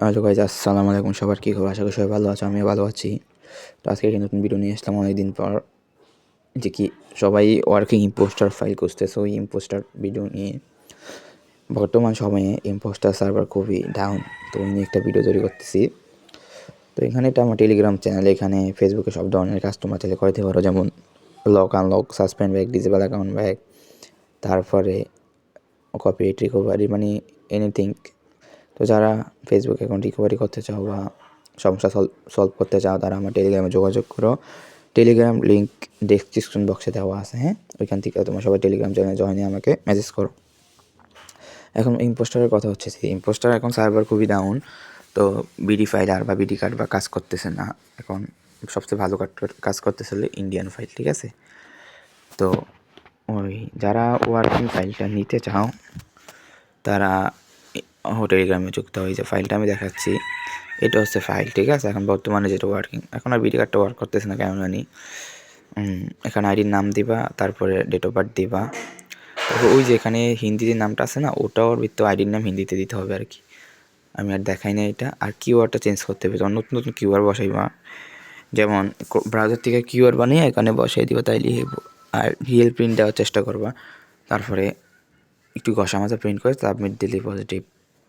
Hello guys, আসসালামু আলাইকুম। সবার কী খবর? আশা করি সবাই ভালো আছো, আমিও ভালো আছি। তো আজকে একটি নতুন ভিডিও নিয়ে আসলাম অনেকদিন পর, যে কি সবাই ওয়ার্কিং ইম্পোস্টার ফাইল খুঁজতেছে। ওই ইম্পোস্টার ভিডিও নিয়ে বর্তমান সময়ে ইম্পোস্টার সার্ভার খুবই ডাউন, তো ওই নিয়ে একটা ভিডিও তৈরি করতেছি। তো এখানে এটা আমার টেলিগ্রাম চ্যানেল, এখানে ফেসবুকে সব ধরনের কাস্টমার চাইলে করতে পারো, যেমন lock unlock, suspend back, disable account back, তারপরে কপিরাইট রিকভারি, মানে এনিথিং। তো যারা ফেসবুক অ্যাকাউন্ট রিকভারি করতে চাও বা সমস্যা সলভ করতে চাও, তারা আমার টেলিগ্রামে যোগাযোগ করো। টেলিগ্রাম লিঙ্ক ডেসক্রিপশন বক্সে দেওয়া আছে, হ্যাঁ, ওইখান থেকে তোমার সবাই টেলিগ্রাম চ্যানেলে জয়েন আমাকে মেসেজ করো। এখন ইম্পোস্টারের কথা হচ্ছে যে ইম্পোস্টার এখন সার্ভার খুবই ডাউন। তো বিডি ফাইল আর বা বিডি কার্ড বা কাজ করতেছে না। এখন সবচেয়ে ভালো কাজ করতেছে হলে ইন্ডিয়ান ফাইল, ঠিক আছে? তো ওই যারা ওয়ার্কিং ফাইলটা নিতে চাও তারা টেলিগ্রামে যুক্ত হয়ে, যে ফাইলটা আমি দেখাচ্ছি এটা হচ্ছে ফাইল, ঠিক আছে? এখন বর্তমানে যেটা ওয়ার্কিং, এখন আর বিডি কার্ডটা ওয়ার্ক করতেছে না, কেন জানি। এখানে আইডির নাম দিবা, তারপরে ডেট অফ বার্থ দিবা, তারপর ওই যে এখানে হিন্দি যে নামটা আছে না, ওটাও ভিতরে আইডির নাম হিন্দিতে দিতে হবে আর কি। আমি আর দেখাই না এটা। আর কিওয়ার্ডটা চেঞ্জ করতে হবে, তখন নতুন নতুন কিওয়ার্ড বসাইবা, যেমন ব্রাউজার থেকে কিওয়ার্ড বানিয়ে এখানে বসাই দিবা, তাইলে আর রিয়েল প্রিন্ট দেওয়ার চেষ্টা করবা। তারপরে একটু ঘষা মাজা প্রিন্ট করে সাবমিট দিলে পজিটিভ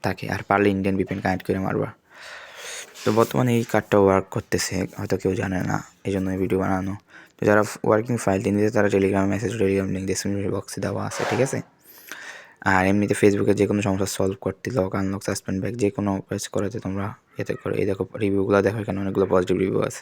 থাকে। আর পারলে ইন্ডিয়ান ভিপিএন কানেক্ট করে মারবা। তো বর্তমানে এই কার্ডটা ওয়ার্ক করতেছে, হয়তো কেউ জানে না, এই জন্য এই ভিডিও বানানো। তো যারা ওয়ার্কিং ফাইলটি নিতে, তারা টেলিগ্রামে মেসেজ, টেলিগ্রাম লিঙ্ক ডিসক্রিপশন বক্সে দেওয়া আছে, ঠিক আছে? আর এমনিতে ফেসবুকে যে কোনো সমস্যা সলভ করতে, লক আনলক, সাসপেন্ড ব্যাক, যে কোনো কাজ করাতে তোমরা এতে করে এই দেখো রিভিউগুলো দেখো, এখানে অনেকগুলো পজিটিভ রিভিউ আছে।